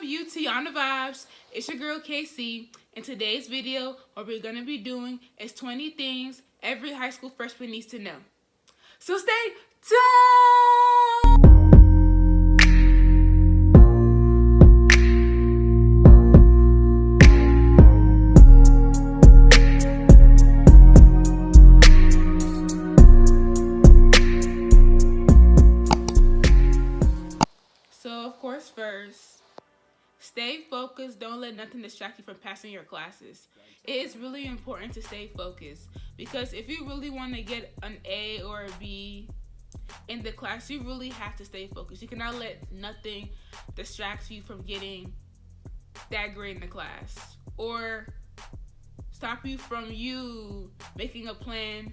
you, Tiana Vibes? It's your girl KC. In today's video, what we're going to be doing is 20 things every high school freshman needs to know. So stay tuned! So, of course, first, stay focused. Don't let nothing distract you from passing your classes. It is really important to stay focused because if you really want to get an A or a B in the class, you really have to stay focused. You cannot let nothing distract you from getting that grade in the class or stop you from making a plan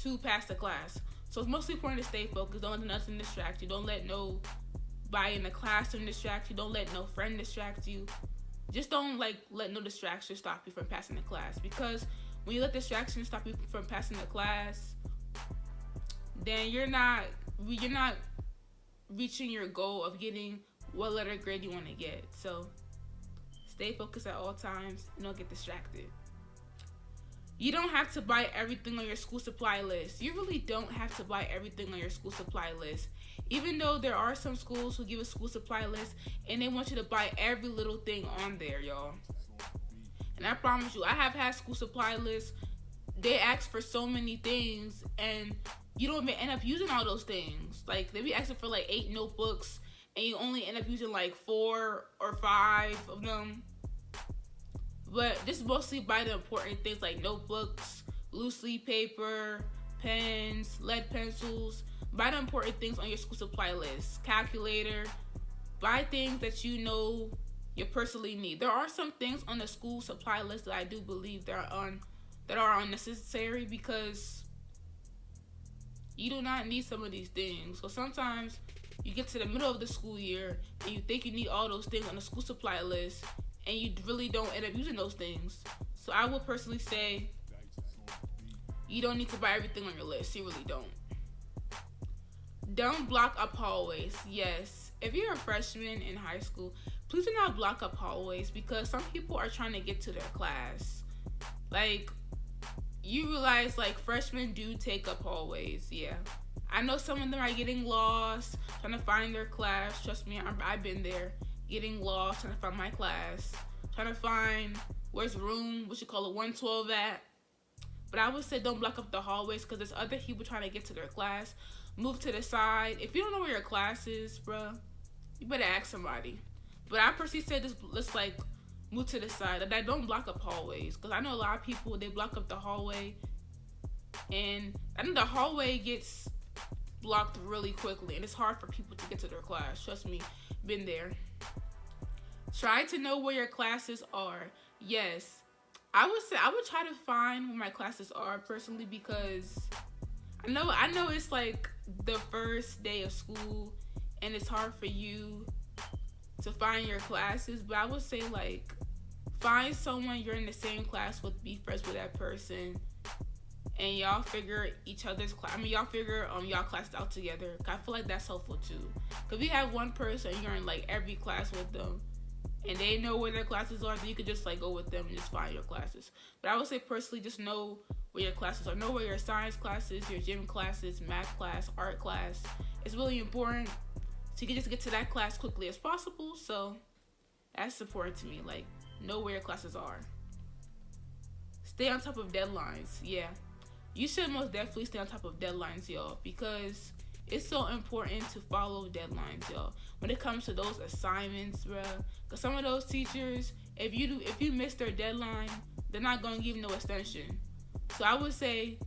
to pass the class. So it's mostly important to stay focused. Don't let nothing distract you. Don't let nobody in the classroom distract you. Don't let no friend distract you. Just don't let no distraction stop you from passing the class, because when you let distractions stop you from passing the class, then you're not reaching your goal of getting what letter grade you want to get. So stay focused at all times and don't get distracted. You don't have to buy everything on your school supply list. You really don't have to buy everything on your school supply list. Even though there are some schools who give a school supply list and they want you to buy every little thing on there, y'all. And I promise you, I have had school supply lists. They ask for so many things and you don't even end up using all those things. Like, they be asking for 8 notebooks and you only end up using 4 or 5 of them. But just mostly buy the important things like notebooks, loose leaf paper, pens, lead pencils. Buy the important things on your school supply list. Calculator. Buy things that you know you personally need. There are some things on the school supply list that I do believe that are unnecessary because you do not need some of these things. So sometimes you get to the middle of the school year and you think you need all those things on the school supply list, and you really don't end up using those things. So I would personally say you don't need to buy everything on your list. You really don't. Don't block up hallways. Yes, if you're a freshman in high school, please do not block up hallways because some people are trying to get to their class. You realize freshmen do take up hallways. Yeah, I know some of them are getting lost, trying to find their class. Trust me, I've been there. Getting lost, trying to find my class, trying to find where's room, what you call it, 112 at. But I would say don't block up the hallways because there's other people trying to get to their class. Move to the side. If you don't know where your class is, bruh, you better ask somebody. But I personally said let's move to the side. I don't block up hallways because I know a lot of people, they block up the hallway, and I think the hallway gets blocked really quickly and it's hard for people to get to their class. Trust me, been there. Try to know where your classes are. Yes, I would try to find where my classes are personally because I know it's the first day of school and it's hard for you to find your classes, but I would say find someone you're in the same class with, be friends with that person, and y'all figure each other's class. Y'all figure y'all classes out together. I feel like that's helpful too. Cause if you have one person you're in every class with them, and they know where their classes are, then you could just go with them and just find your classes. But I would say personally, just know where your classes are. Know where your science classes, your gym classes, math class, art class. It's really important so you can just get to that class quickly as possible. So that's important to me. Know where your classes are. Stay on top of deadlines. Yeah, you should most definitely stay on top of deadlines, y'all, because it's so important to follow deadlines, y'all. When it comes to those assignments, bruh, because some of those teachers, if you miss their deadline, they're not gonna give you no extension. So I would say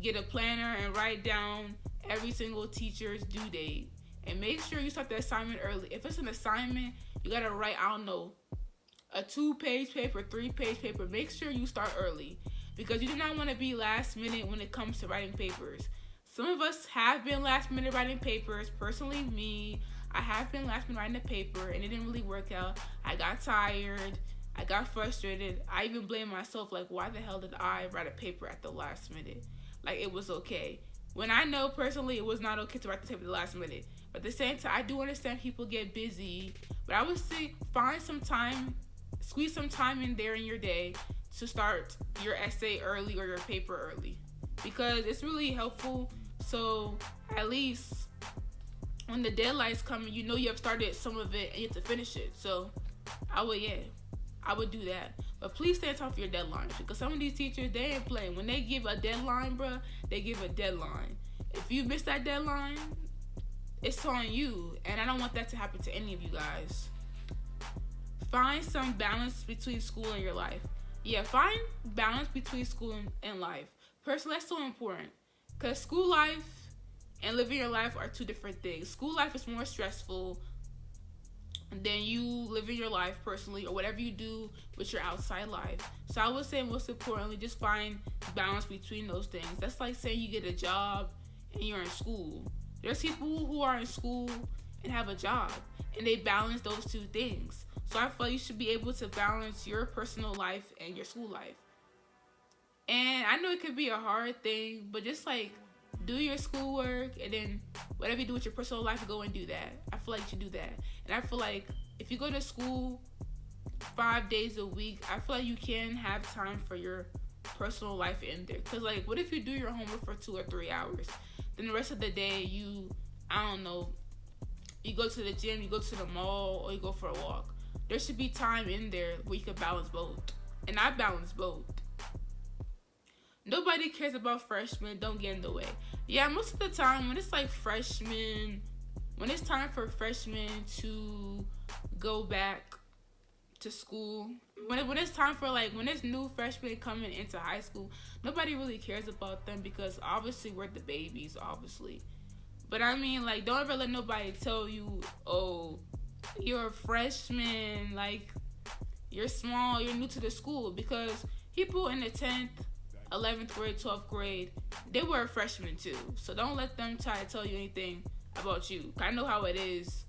get a planner and write down every single teacher's due date, and make sure you start the assignment early. If it's an assignment, you gotta write, I don't know, a 2-page paper, 3-page paper. Make sure you start early because you do not want to be last minute when it comes to writing papers. Some of us have been last minute writing papers. Personally, me, I have been last minute writing a paper and it didn't really work out. I got tired. I got frustrated. I even blame myself, why the hell did I write a paper at the last minute? It was okay. When I know personally it was not okay to write the paper at the last minute. But at the same time, I do understand people get busy. But I would say find some time, squeeze some time in there in your day to start your essay early or your paper early, because it's really helpful. So at least when the deadline's coming, you know you have started some of it and you have to finish it. So I would do that. But please stay on top of your deadlines, because some of these teachers, they ain't playing. When they give a deadline, bruh, they give a deadline. If you miss that deadline, it's on you, and I don't want that to happen to any of you guys. Find some balance between school and your life. Yeah, find balance between school and life. Personally, that's so important, because school life and living your life are two different things. School life is more stressful than you living your life personally, or whatever you do with your outside life. So I would say most importantly, just find balance between those things. That's like saying you get a job and you're in school. There's people who are in school and have a job, and they balance those two things. So I feel like you should be able to balance your personal life and your school life. And I know it could be a hard thing, but just like do your schoolwork, and then whatever you do with your personal life, go and do that. I feel like you should do that. And I feel like if you go to school 5 days a week, I feel like you can have time for your personal life in there. Because like, what if you do your homework for 2 or 3 hours? Then the rest of the day, you go to the gym, you go to the mall, or you go for a walk. There should be time in there where you can balance both. And I balance both. Nobody cares about freshmen. Don't get in the way. Yeah, most of the time when it's like freshmen, when it's time for freshmen to go back to school, when it's time for like, when there's new freshmen coming into high school, nobody really cares about them, because obviously we're the babies, obviously. But I mean, like, don't ever let nobody tell you, oh, you're a freshman, like, you're small, you're new to the school, because people in the 10th, 11th grade, 12th grade, they were a freshman too. So don't let them try to tell you anything about you. I know how it is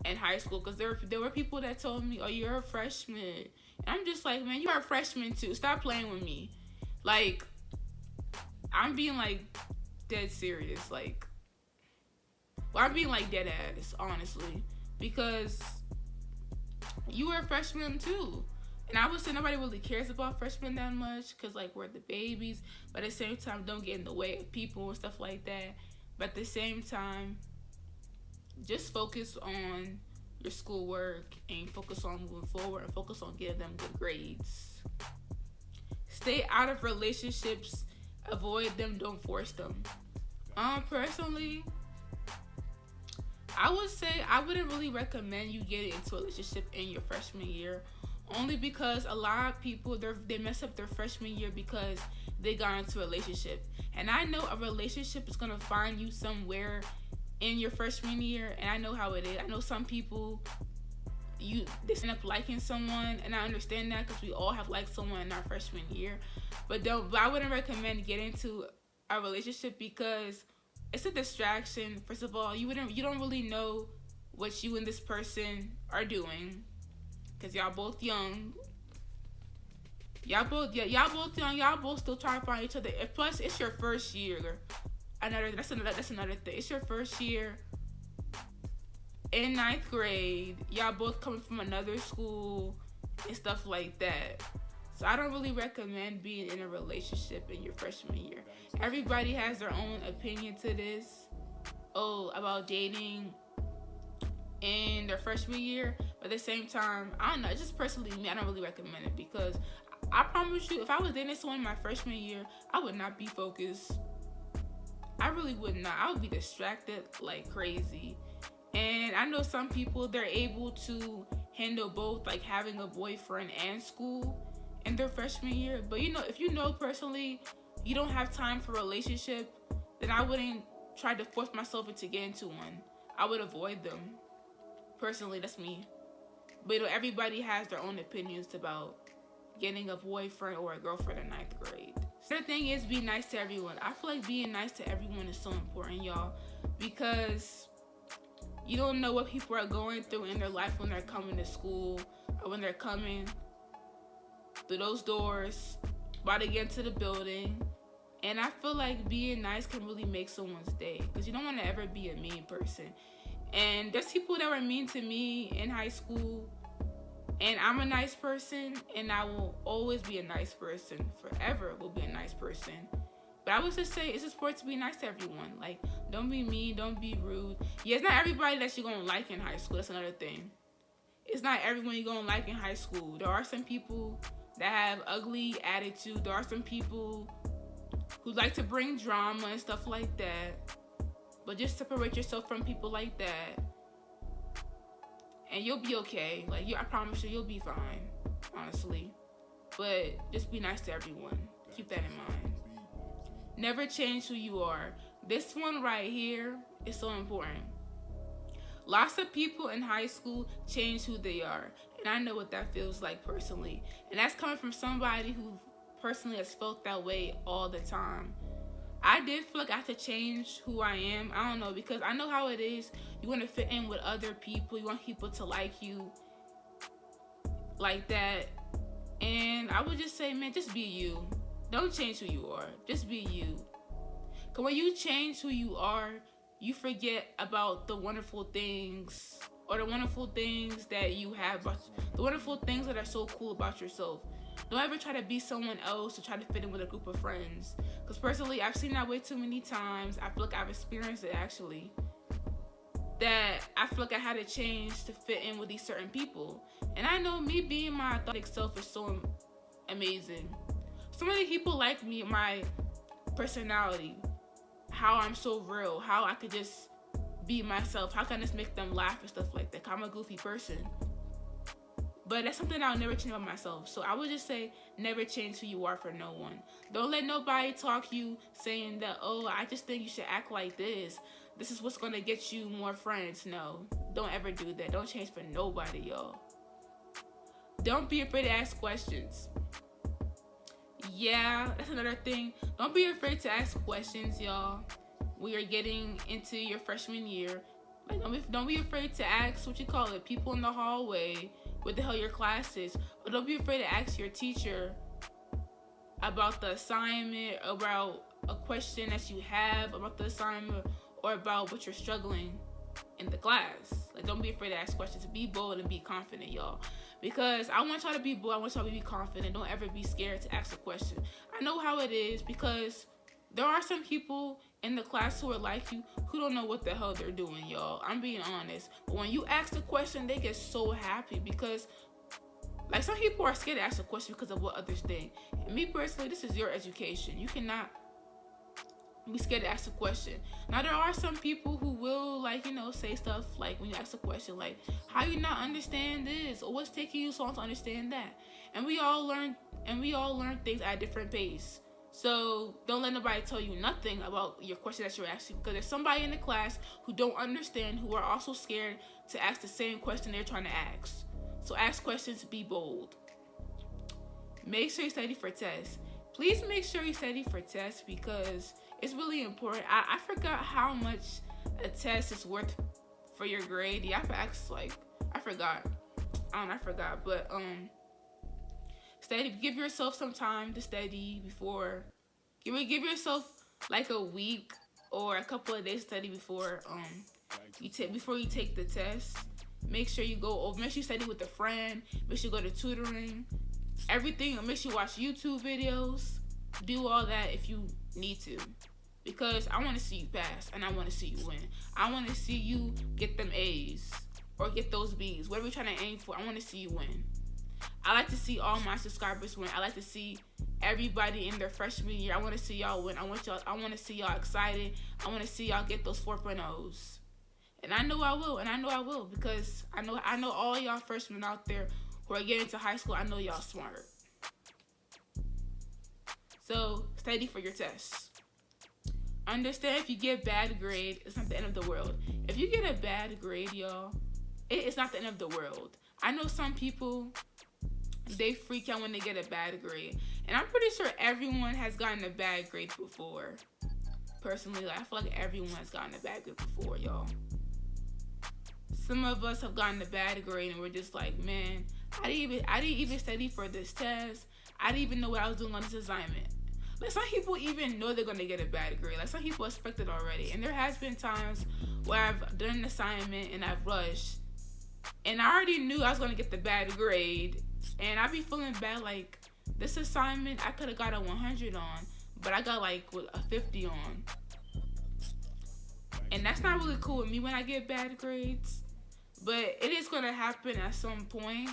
in high school, because there were people that told me, oh, you're a freshman. And I'm just like, man, you are a freshman too. Stop playing with me. Like, I'm being like dead serious. Like, well, I'm being like dead ass, honestly, because you were a freshman too. And I would say nobody really cares about freshmen that much, because like, we're the babies. But at the same time, don't get in the way of people and stuff like that. But at the same time, just focus on your schoolwork and focus on moving forward and focus on getting them good grades. Stay out of relationships. Avoid them. Don't force them. Personally, I would say I wouldn't really recommend you get into a relationship in your freshman year. Only because a lot of people, they mess up their freshman year because they got into a relationship. And I know a relationship is going to find you somewhere in your freshman year. And I know how it is. I know some people, they end up liking someone. And I understand that, because we all have liked someone in our freshman year. But I wouldn't recommend getting into a relationship, because it's a distraction. First of all, you don't really know what you and this person are doing, because y'all both young. Y'all both young. Y'all both still trying to find each other. Plus, it's your first year. That's another thing. It's your first year in 9th grade. Y'all both coming from another school and stuff like that. So I don't really recommend being in a relationship in your freshman year. Everybody has their own opinion to this. About dating in their freshman year. But at the same time, I don't know, just personally me, I don't really recommend it, because I promise you, if I was dating someone in my freshman year, I would not be focused. I really would not. I would be distracted like crazy. And I know some people, they're able to handle both, like having a boyfriend and school in their freshman year. But if you know personally you don't have time for a relationship, then I wouldn't try to force myself into getting into one. I would avoid them. Personally, that's me. But everybody has their own opinions about getting a boyfriend or a girlfriend in 9th grade. So the thing is, be nice to everyone. I feel like being nice to everyone is so important, y'all, because you don't know what people are going through in their life when they're coming to school, or when they're coming through those doors, about to get into the building. And I feel like being nice can really make someone's day, because you don't want to ever be a mean person. And there's people that were mean to me in high school, and I'm a nice person, and I will always be a nice person. Forever will be a nice person. But I would just say it's important to be nice to everyone. Like, don't be mean, don't be rude. Yeah, it's not everybody that you're gonna like in high school. That's another thing. It's not everyone you're gonna like in high school. There are some people that have ugly attitude. There are some people who like to bring drama and stuff like that. But just separate yourself from people like that, and you'll be okay. Like, I promise you'll be fine, honestly. But just be nice to everyone. Keep that in mind. Never change who you are. This one right here is so important. Lots of people in high school change who they are, and I know what that feels like personally. And that's coming from somebody who personally has felt that way all the time. I did feel like I had to change who I am. I don't know, because I know how it is. You want to fit in with other people. You want people to like you like that. And I would just say, man, just be you. Don't change who you are. Just be you. Because when you change who you are, you forget about the wonderful things, or the wonderful things that you have, the wonderful things that are so cool about yourself. Don't ever try to be someone else to try to fit in with a group of friends. Because personally, I've seen that way too many times. I feel like I've experienced it, actually. That I feel like I had to change to fit in with these certain people. And I know me being my authentic self is so amazing. So many people like me, my personality, how I'm so real, how I could just be myself, how can I just make them laugh and stuff like that. I'm a goofy person. But that's something I'll never change about myself. So I would just say, never change who you are for no one. Don't let nobody talk you saying that, oh, I just think you should act like this. This is what's going to get you more friends. No, don't ever do that. Don't change for nobody, y'all. Don't be afraid to ask questions. Yeah, that's another thing. Don't be afraid to ask questions, y'all. We are getting into your freshman year. Like, don't be afraid to ask, people in the hallway, what the hell your class is. Or don't be afraid to ask your teacher about the assignment, about a question that you have about the assignment, or about what you're struggling in the class. Like, don't be afraid to ask questions. Be bold and be confident, y'all. Because I want y'all to be bold. I want y'all to be confident. Don't ever be scared to ask a question. I know how it is, because there are some people in the class who are like you who don't know what the hell they're doing, y'all. I'm being honest. But when you ask the question, they get so happy, because like, some people are scared to ask a question because of what others think. And me personally, this is your education. You cannot be scared to ask a question. Now, there are some people who will, like, say stuff like, when you ask a question, like, how you not understand this, or what's taking you so long to understand that. And we all learn things at a different pace. So don't let nobody tell you nothing about your question that you're asking, because there's somebody in the class who don't understand, who are also scared to ask the same question they're trying to ask. So ask questions, be bold. Make sure you study for tests. Please make sure you study for tests, because it's really important. I forgot how much a test is worth for your grade. Yeah, I forgot. But study. Give yourself some time to study before. Give yourself like a week or a couple of days to study before you take the test. Make sure you study with a friend. Make sure you go to tutoring. Everything. Make sure you watch YouTube videos. Do all that if you need to. Because I want to see you pass, and I want to see you win. I want to see you get them A's or get those B's. Whatever you're trying to aim for, I want to see you win. I like to see all my subscribers win. I like to see everybody in their freshman year. I want to see y'all win. I want to see y'all excited. I want to see y'all get those 4.0s. And I know I will, because I know all y'all freshmen out there who are getting to high school. I know y'all smart. So study for your tests. Understand, if you get a bad grade, it's not the end of the world. If you get a bad grade, y'all, it's not the end of the world. I know some people, they freak out when they get a bad grade. And I'm pretty sure everyone has gotten a bad grade before. Personally, I feel like everyone has gotten a bad grade before, y'all. Some of us have gotten a bad grade and we're just like, man, I didn't even study for this test. I didn't even know what I was doing on this assignment. Like, some people even know they're gonna get a bad grade. Like, some people expect it already. And there has been times where I've done an assignment and I've rushed, and I already knew I was gonna get the bad grade, and I be feeling bad. Like, this assignment I could have got a 100 on, but I got like a 50 on, and that's not really cool with me when I get bad grades. But it is gonna happen at some point.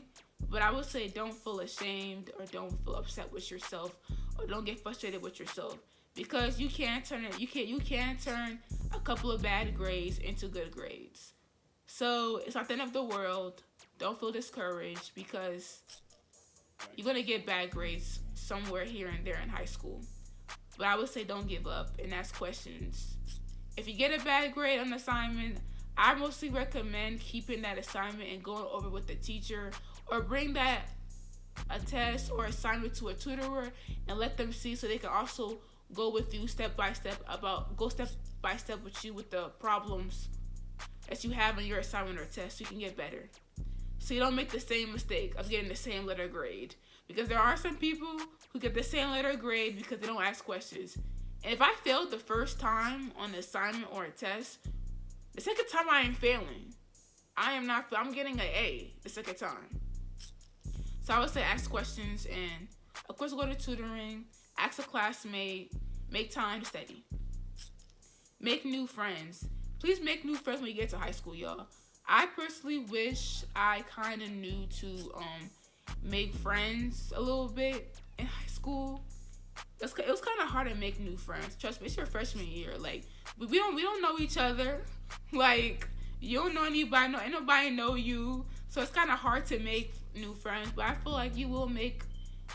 But I would say don't feel ashamed or don't feel upset with yourself or don't get frustrated with yourself, because you can turn it. You can turn a couple of bad grades into good grades. So it's not the end of the world. Don't feel discouraged, because you're gonna get bad grades somewhere here and there in high school. But I would say don't give up and ask questions. If you get a bad grade on an assignment, I mostly recommend keeping that assignment and going over with the teacher, or bring that a test or assignment to a tutor and let them see, so they can also go with you step by step with you with the problems that you have in your assignment or test, so you can get better. So you don't make the same mistake of getting the same letter grade, because there are some people who get the same letter grade because they don't ask questions. And if I failed the first time on an assignment or a test, the second time I am failing. I'm getting an A the second time. So I would say ask questions, and of course go to tutoring, ask a classmate, make time to study. Make new friends. Please make new friends when you get to high school, y'all. I personally wish I kind of knew to make friends a little bit in high school. It was kind of hard to make new friends. Trust me, it's your freshman year. Like, we don't know each other. Like, you don't know anybody. Ain't nobody know you. So it's kind of hard to make new friends. But I feel like you will make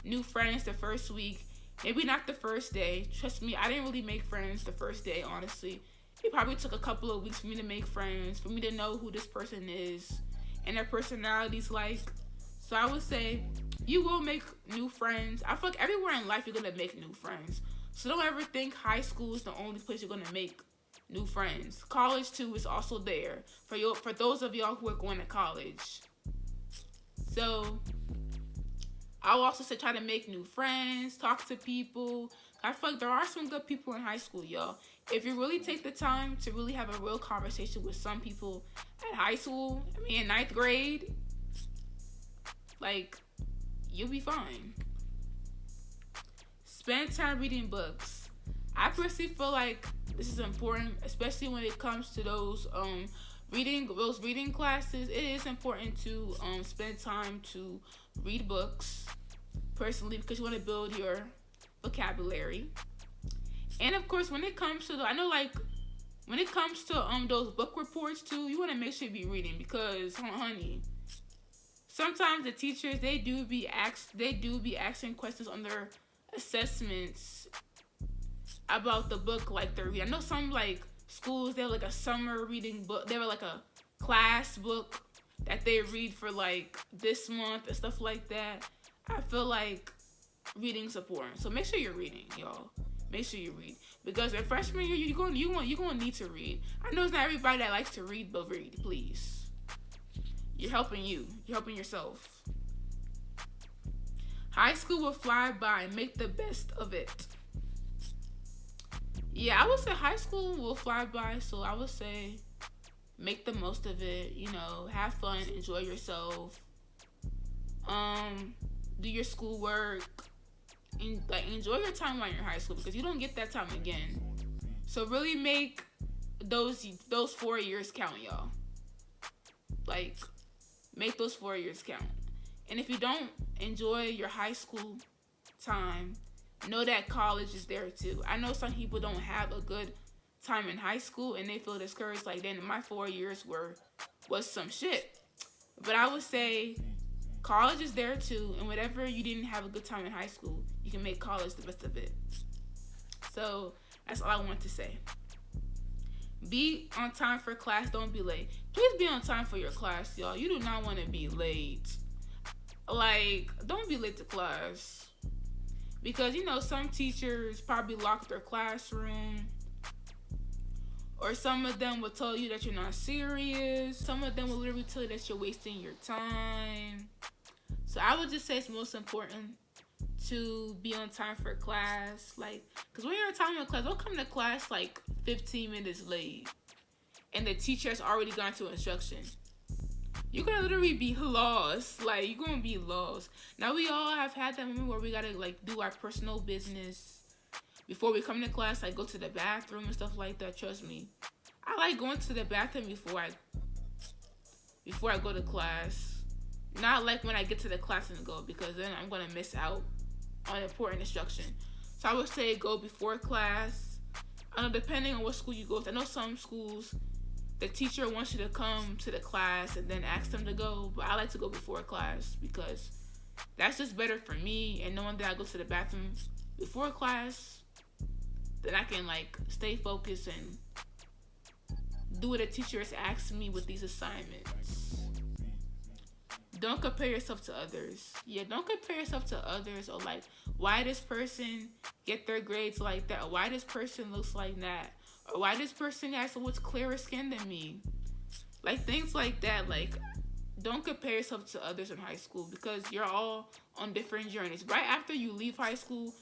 new friends the first week. Maybe not the first day. Trust me, I didn't really make friends the first day, honestly. It probably took a couple of weeks for me to make friends, for me to know who this person is and their personality's like. So I would say you will make new friends. I feel like everywhere in life you're going to make new friends. So don't ever think high school is the only place you're going to make new friends. College, too, is also there for those of y'all who are going to college. So I will also say try to make new friends, talk to people. I feel like there are some good people in high school, y'all. If you really take the time to really have a real conversation with some people at high school, in ninth grade, like, you'll be fine. Spend time reading books. I personally feel like this is important, especially when it comes to those reading classes. It is important to spend time to read books, personally, because you want to build your vocabulary. And of course, when it comes to those book reports too, you want to make sure you be reading, because honey, sometimes the teachers they do be asking questions on their assessments about the book like they're reading. I know some like schools, they have like a summer reading book. They have like a class book that they read for like this month and stuff like that. I feel like reading's important, so make sure you're reading, y'all. Make sure you read, because in freshman year you're gonna need to read. I know it's not everybody that likes to read, but read, please. You're helping you. You're helping yourself. High school will fly by. Make the best of it. Yeah, I would say high school will fly by, so I would say make the most of it. Have fun, enjoy yourself. Do your schoolwork. Enjoy your time while you're in high school, because you don't get that time again. So really make those 4 years count, y'all. Like, make those 4 years count. And if you don't enjoy your high school time, know that college is there too. I know some people don't have a good time in high school and they feel discouraged, like, then my 4 years was some shit. But I would say college is there too, and whatever you didn't have a good time in high school, you can make college the best of it. So that's all I want to say. Be on time for class, don't be late. Please be on time for your class, y'all. You do not want to be late. Like, don't be late to class. Because, some teachers probably lock their classroom. Or some of them will tell you that you're not serious. Some of them will literally tell you that you're wasting your time. So I would just say it's most important to be on time for class. Like, because when you're on time in class, don't come to class like 15 minutes late and the teacher has already gone to instruction. You're gonna literally be lost. Like, you're gonna be lost. Now, we all have had that moment where we gotta like do our personal business before we come to class, like go to the bathroom and stuff like that. Trust me, I like going to the bathroom before I go to class. Not like when I get to the class and go, because then I'm gonna miss out on important instruction. So I would say go before class. Depending on what school you go to. I know some schools, the teacher wants you to come to the class and then ask them to go, but I like to go before class because that's just better for me. And knowing that I go to the bathroom before class, then I can like stay focused and do what the teacher has asked me with these assignments. Don't compare yourself to others. Yeah, don't compare yourself to others, or like why this person get their grades like that, or why this person looks like that, or why this person has so much clearer skin than me. Like things like that. Like, don't compare yourself to others in high school because you're all on different journeys. Right after you leave high school,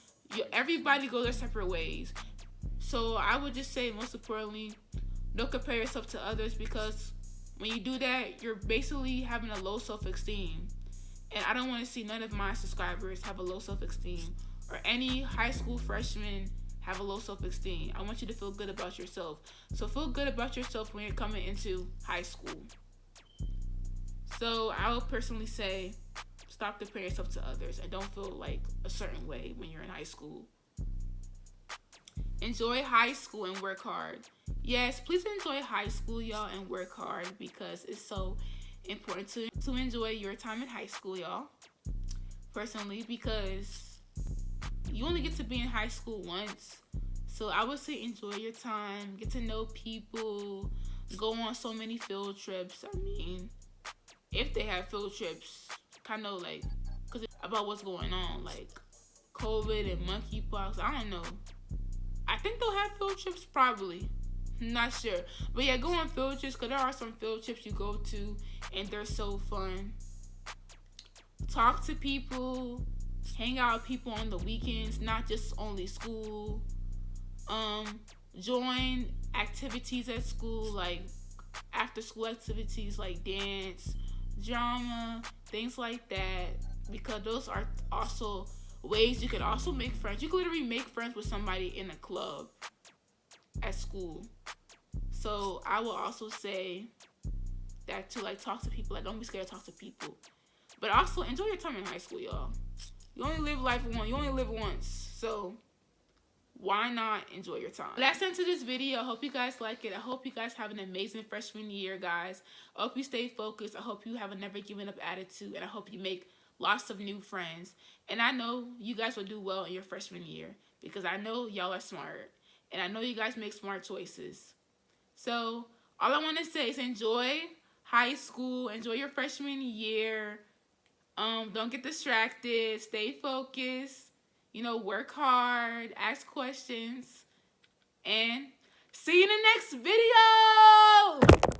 everybody goes their separate ways. So I would just say, most importantly, don't compare yourself to others, because when you do that, you're basically having a low self-esteem. And I don't want to see none of my subscribers have a low self-esteem, or any high school freshman have a low self-esteem. I want you to feel good about yourself. So feel good about yourself when you're coming into high school. So I would personally say, stop comparing yourself to others and don't feel like a certain way when you're in high school. Enjoy high school and work hard. Yes, please enjoy high school, y'all, and work hard, because it's so important to enjoy your time in high school, y'all. Personally, because you only get to be in high school once. So I would say enjoy your time, get to know people, go on so many field trips. I mean, if they have field trips, kind of like, because about what's going on, like COVID and monkeypox, I don't know. I think they'll have field trips, probably. Not sure. But yeah, go on field trips, because there are some field trips you go to and they're so fun. Talk to people, hang out with people on the weekends, not just only school. Join activities at school, like after school activities like dance, drama, things like that, because those are also ways you can also make friends. You can literally make friends with somebody in a club at school. So I will also say that, to like talk to people. Like, don't be scared to talk to people, but also enjoy your time in high school, y'all. You only live life once. You only live once, so why not enjoy your time? That's the end of this video. I hope you guys like it. I hope you guys have an amazing freshman year, guys. I hope you stay focused. I hope you have a never giving up attitude, and I hope you make lots of new friends. And I know you guys will do well in your freshman year, because I know y'all are smart, and I know you guys make smart choices. So all I want to say is enjoy high school, enjoy your freshman year. Don't get distracted, stay focused, work hard, ask questions, and see you in the next video.